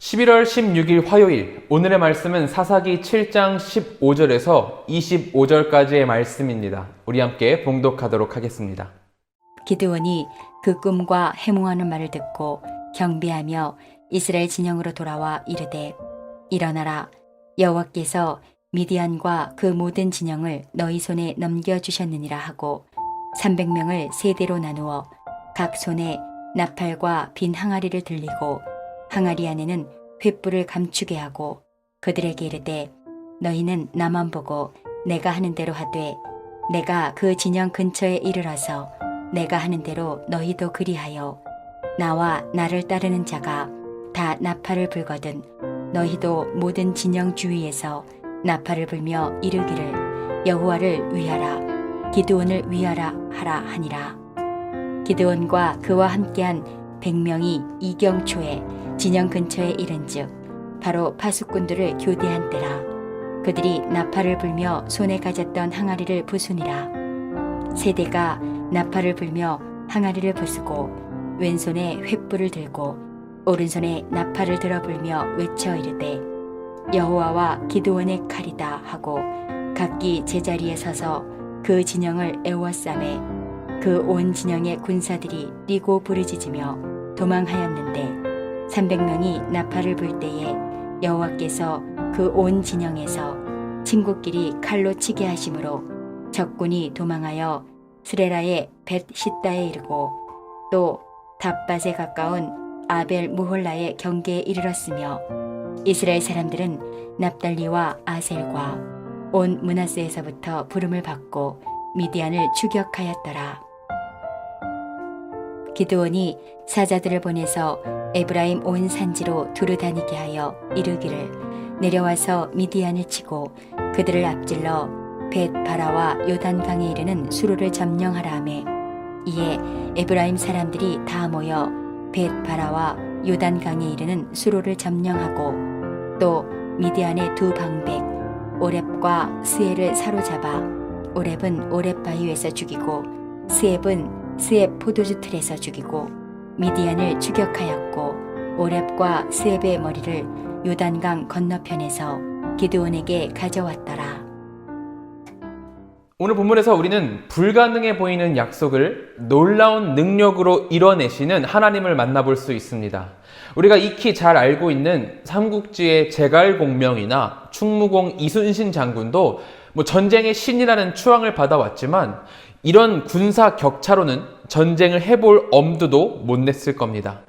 11월 16일 화요일, 오늘의 말씀은 사사기 7장 15절에서 25절까지의 말씀입니다. 우리 함께 봉독하도록 하겠습니다. 기드온이 그 꿈과 해몽하는 말을 듣고 경배하며 이스라엘 진영으로 돌아와 이르되, 일어나라, 여호와께서 미디안과 그 모든 진영을 너희 손에 넘겨주셨느니라 하고 300명을 세 대로 나누어 각 손에 나팔과 빈 항아리를 들리고 항아리 안에는 횃불을 감추게 하고 그들에게 이르되, 너희는 나만 보고 내가 하는 대로 하되 내가 그 진영 근처에 이르러서 내가 하는 대로 너희도 그리하여 나와 나를 따르는 자가 다 나팔을 불거든 너희도 모든 진영 주위에서 나팔을 불며 이르기를 여호와를 위하라, 기드온을 위하라 하라 하니라. 기드온과 그와 함께한 100명이 이경초에 진영 근처에 이른즉 바로 파수꾼들을 교대한 때라. 그들이 나팔을 불며 손에 가졌던 항아리를 부수니라. 세대가 나팔을 불며 항아리를 부수고 왼손에 횃불을 들고 오른손에 나팔을 들어 불며 외쳐 이르되, 여호와와 기드온의 칼이다 하고 각기 제자리에 서서 그 진영을 에워싸매 그 온 진영의 군사들이 뛰고 부르짖으며 도망하였는데 300명이 나팔을 불 때에 여호와께서 그 온 진영에서 친구끼리 칼로 치게 하심으로 적군이 도망하여 스레라의 벳시다에 이르고 또 답밭에 가까운 아벨 무홀라의 경계에 이르렀으며 이스라엘 사람들은 납달리와 아셀과 온 므낫세에서부터 부름을 받고 미디안을 추격하였더라. 기드온이 사자들을 보내서 에브라임 온 산지로 두루다니게 하여 이르기를, 내려와서 미디안을 치고 그들을 앞질러 벳바라와 요단강에 이르는 수로를 점령하라 하매, 이에 에브라임 사람들이 다 모여 벳바라와 요단강에 이르는 수로를 점령하고 또 미디안의 두 방백 오렙과 스엘을 사로잡아 오렙은 오렙 바위에서 죽이고 스앱은 스앱 포도주 틀에서 죽이고 미디안을 추격하였고 오렙과 스앱의 머리를 요단강 건너편에서 기드온에게 가져왔더라. 오늘 본문에서 우리는 불가능해 보이는 약속을 놀라운 능력으로 이뤄내시는 하나님을 만나볼 수 있습니다. 우리가 익히 잘 알고 있는 삼국지의 제갈공명이나 충무공 이순신 장군도 전쟁의 신이라는 추앙을 받아왔지만 이런 군사 격차로는 전쟁을 해볼 엄두도 못 냈을 겁니다.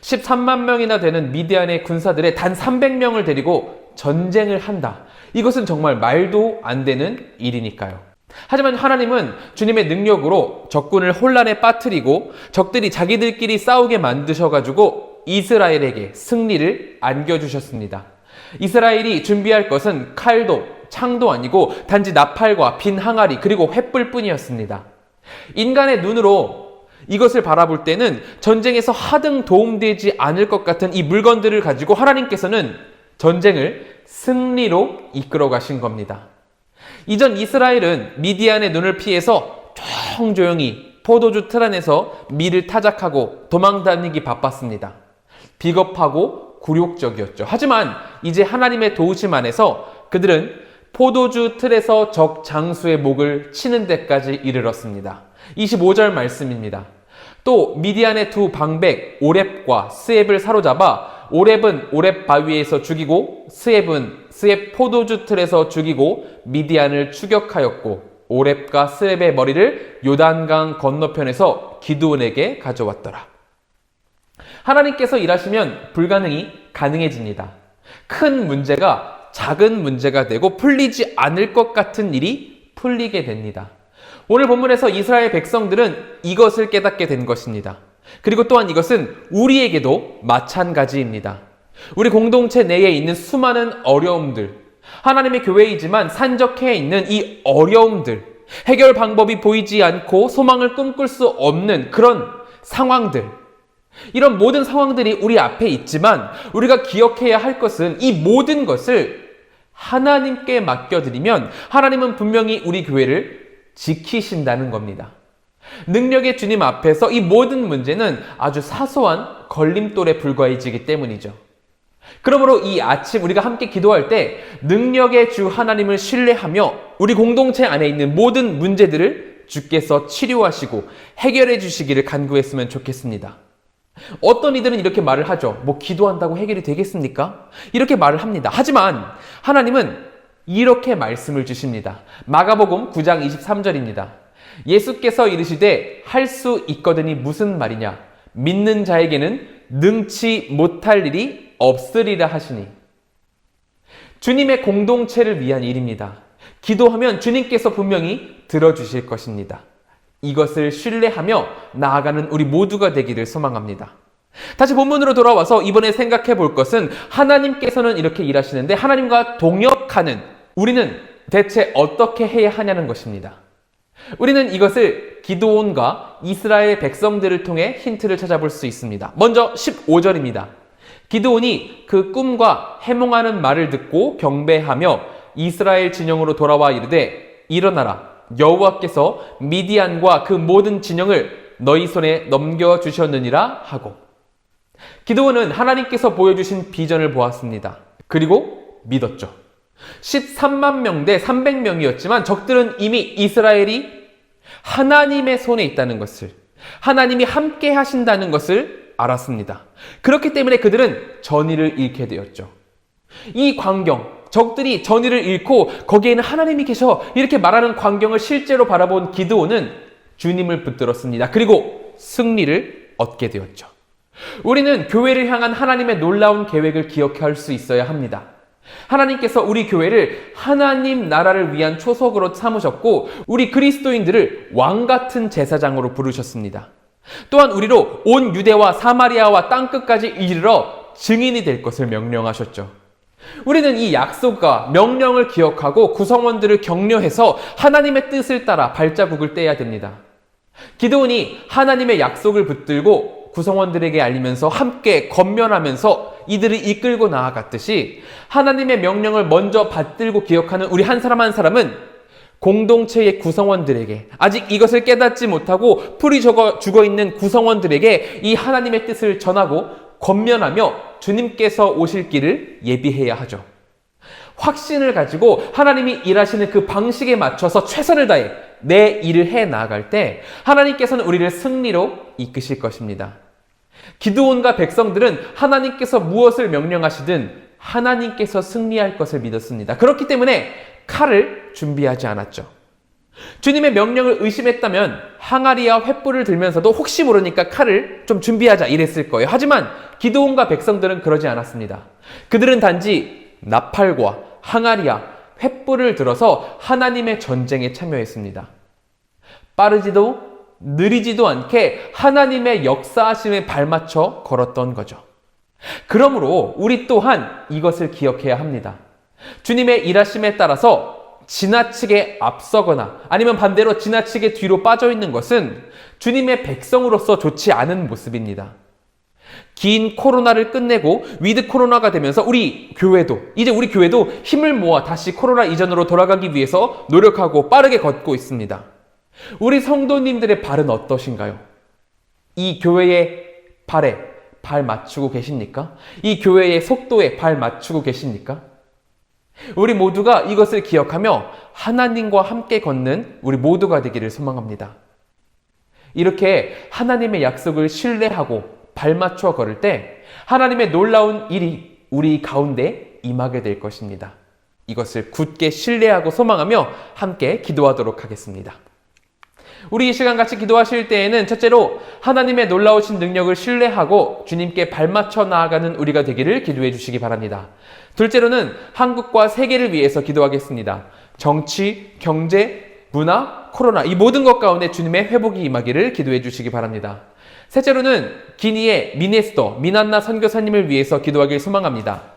13만 명이나 되는 미디안의 군사들의 단 300명을 데리고 전쟁을 한다. 이것은 정말 말도 안 되는 일이니까요. 하지만 하나님은 주님의 능력으로 적군을 혼란에 빠뜨리고 적들이 자기들끼리 싸우게 만드셔가지고 이스라엘에게 승리를 안겨주셨습니다. 이스라엘이 준비할 것은 칼도 창도 아니고 단지 나팔과 빈 항아리 그리고 횃불뿐이었습니다. 인간의 눈으로 이것을 바라볼 때는 전쟁에서 하등 도움되지 않을 것 같은 이 물건들을 가지고 하나님께서는 전쟁을 승리로 이끌어 가신 겁니다. 이전 이스라엘은 미디안의 눈을 피해서 조용히 포도주 틀 안에서 밀을 타작하고 도망다니기 바빴습니다. 비겁하고 굴욕적이었죠. 하지만 이제 하나님의 도우심 안에서 그들은 포도주 틀에서 적 장수의 목을 치는 데까지 이르렀습니다. 25절 말씀입니다. 또 미디안의 두 방백 오렙과 스앱을 사로잡아 오렙은 오렙 바위에서 죽이고 스앱은 스앱 포도주 틀에서 죽이고 미디안을 추격하였고 오렙과 스앱의 머리를 요단강 건너편에서 기드온에게 가져왔더라. 하나님께서 일하시면 불가능이 가능해집니다. 큰 문제가 작은 문제가 되고 풀리지 않을 것 같은 일이 풀리게 됩니다. 오늘 본문에서 이스라엘 백성들은 이것을 깨닫게 된 것입니다. 그리고 또한 이것은 우리에게도 마찬가지입니다. 우리 공동체 내에 있는 수많은 어려움들, 하나님의 교회이지만 산적해 있는 이 어려움들, 해결 방법이 보이지 않고 소망을 꿈꿀 수 없는 그런 상황들, 이런 모든 상황들이 우리 앞에 있지만 우리가 기억해야 할 것은 이 모든 것을 하나님께 맡겨드리면 하나님은 분명히 우리 교회를 지키신다는 겁니다. 능력의 주님 앞에서 이 모든 문제는 아주 사소한 걸림돌에 불과해지기 때문이죠. 그러므로 이 아침 우리가 함께 기도할 때 능력의 주 하나님을 신뢰하며 우리 공동체 안에 있는 모든 문제들을 주께서 치료하시고 해결해 주시기를 간구했으면 좋겠습니다. 어떤 이들은 이렇게 말을 하죠. 뭐 기도한다고 해결이 되겠습니까? 이렇게 말을 합니다. 하지만 하나님은 이렇게 말씀을 주십니다. 마가복음 9장 23절입니다. 예수께서 이르시되 할 수 있거든이 무슨 말이냐? 믿는 자에게는 능치 못할 일이 없으리라 하시니. 주님의 공동체를 위한 일입니다. 기도하면 주님께서 분명히 들어주실 것입니다. 이것을 신뢰하며 나아가는 우리 모두가 되기를 소망합니다. 다시 본문으로 돌아와서 이번에 생각해 볼 것은 하나님께서는 이렇게 일하시는데 하나님과 동역하는 우리는 대체 어떻게 해야 하냐는 것입니다. 우리는 이것을 기드온과 이스라엘 백성들을 통해 힌트를 찾아볼 수 있습니다. 먼저 15절입니다. 기드온이 그 꿈과 해몽하는 말을 듣고 경배하며 이스라엘 진영으로 돌아와 이르되 일어나라 여호와께서 미디안과 그 모든 진영을 너희 손에 넘겨주셨느니라 하고. 기드온은 하나님께서 보여주신 비전을 보았습니다. 그리고 믿었죠. 13만 명 대 300명이었지만 적들은 이미 이스라엘이 하나님의 손에 있다는 것을, 하나님이 함께 하신다는 것을 알았습니다. 그렇기 때문에 그들은 전의를 잃게 되었죠. 이 광경, 적들이 전의를 잃고 거기에는 하나님이 계셔 이렇게 말하는 광경을 실제로 바라본 기드온은 주님을 붙들었습니다. 그리고 승리를 얻게 되었죠. 우리는 교회를 향한 하나님의 놀라운 계획을 기억할 수 있어야 합니다. 하나님께서 우리 교회를 하나님 나라를 위한 초석으로 삼으셨고 우리 그리스도인들을 왕 같은 제사장으로 부르셨습니다. 또한 우리로 온 유대와 사마리아와 땅끝까지 이르러 증인이 될 것을 명령하셨죠. 우리는 이 약속과 명령을 기억하고 구성원들을 격려해서 하나님의 뜻을 따라 발자국을 떼야 됩니다. 기드온이 하나님의 약속을 붙들고 구성원들에게 알리면서 함께 권면하면서 이들을 이끌고 나아갔듯이 하나님의 명령을 먼저 받들고 기억하는 우리 한 사람 한 사람은 공동체의 구성원들에게, 아직 이것을 깨닫지 못하고 풀이 죽어있는 구성원들에게 이 하나님의 뜻을 전하고 권면하며 주님께서 오실 길을 예비해야 하죠. 확신을 가지고 하나님이 일하시는 그 방식에 맞춰서 최선을 다해 내 일을 해 나아갈 때 하나님께서는 우리를 승리로 이끄실 것입니다. 기드온과 백성들은 하나님께서 무엇을 명령하시든 하나님께서 승리할 것을 믿었습니다. 그렇기 때문에 칼을 준비하지 않았죠. 주님의 명령을 의심했다면 항아리와 횃불을 들면서도 혹시 모르니까 칼을 좀 준비하자 이랬을 거예요. 하지만 기드온과 백성들은 그러지 않았습니다. 그들은 단지 나팔과 항아리와 횃불을 들어서 하나님의 전쟁에 참여했습니다. 빠르지도 느리지도 않게 하나님의 역사하심에 발맞춰 걸었던 거죠. 그러므로 우리 또한 이것을 기억해야 합니다. 주님의 일하심에 따라서 지나치게 앞서거나 아니면 반대로 지나치게 뒤로 빠져 있는 것은 주님의 백성으로서 좋지 않은 모습입니다. 긴 코로나를 끝내고 위드 코로나가 되면서 우리 교회도 힘을 모아 다시 코로나 이전으로 돌아가기 위해서 노력하고 빠르게 걷고 있습니다. 우리 성도님들의 발은 어떠신가요? 이 교회의 발에 발 맞추고 계십니까? 이 교회의 속도에 발 맞추고 계십니까? 우리 모두가 이것을 기억하며 하나님과 함께 걷는 우리 모두가 되기를 소망합니다. 이렇게 하나님의 약속을 신뢰하고 발맞춰 걸을 때 하나님의 놀라운 일이 우리 가운데 임하게 될 것입니다. 이것을 굳게 신뢰하고 소망하며 함께 기도하도록 하겠습니다. 우리 이 시간 같이 기도하실 때에는 첫째로 하나님의 놀라우신 능력을 신뢰하고 주님께 발맞춰 나아가는 우리가 되기를 기도해 주시기 바랍니다. 둘째로는 한국과 세계를 위해서 기도하겠습니다. 정치, 경제, 문화, 코로나 이 모든 것 가운데 주님의 회복이 임하기를 기도해 주시기 바랍니다. 셋째로는 기니의 미난나 선교사님을 위해서 기도하길 소망합니다.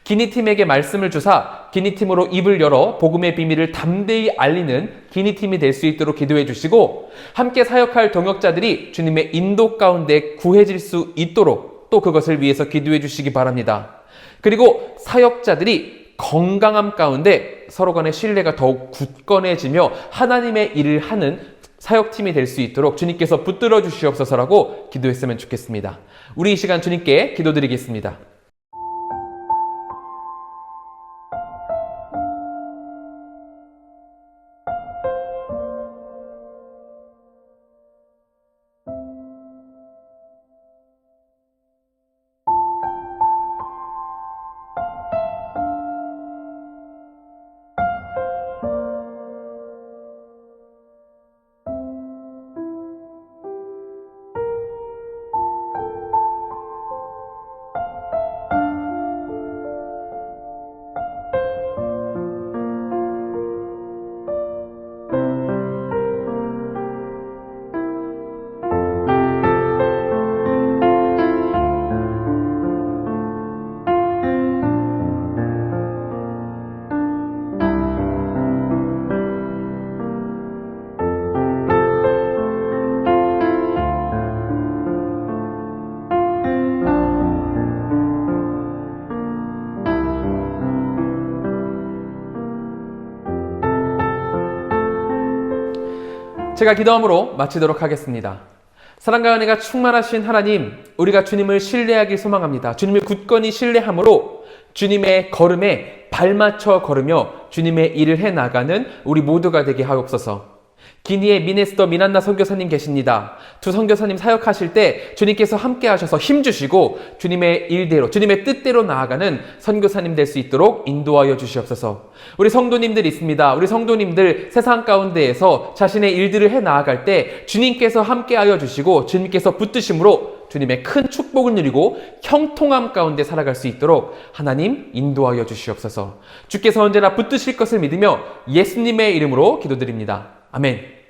기니팀에게 말씀을 주사 기니팀으로 입을 열어 복음의 비밀을 담대히 알리는 기니팀이 될 수 있도록 기도해 주시고 함께 사역할 동역자들이 주님의 인도 가운데 구해질 수 있도록 또 그것을 위해서 기도해 주시기 바랍니다. 그리고 사역자들이 건강함 가운데 서로 간의 신뢰가 더욱 굳건해지며 하나님의 일을 하는 사역팀이 될 수 있도록 주님께서 붙들어 주시옵소서라고 기도했으면 좋겠습니다. 우리 이 시간 주님께 기도드리겠습니다. 제가 기도함으로 마치도록 하겠습니다. 사랑과 은혜가 충만하신 하나님, 우리가 주님을 신뢰하길 소망합니다. 주님을 굳건히 신뢰함으로 주님의 걸음에 발맞춰 걸으며 주님의 일을 해나가는 우리 모두가 되게 하옵소서. 기니에 미네스터 미난나 선교사님 계십니다. 두 선교사님 사역하실 때 주님께서 함께 하셔서 힘주시고 주님의 일대로, 주님의 뜻대로 나아가는 선교사님 될 수 있도록 인도하여 주시옵소서. 우리 성도님들 있습니다. 우리 성도님들 세상 가운데에서 자신의 일들을 해 나아갈 때 주님께서 함께 하여 주시고 주님께서 붙드심으로 주님의 큰 축복을 누리고 형통함 가운데 살아갈 수 있도록 하나님 인도하여 주시옵소서. 주께서 언제나 붙드실 것을 믿으며 예수님의 이름으로 기도드립니다. 아멘.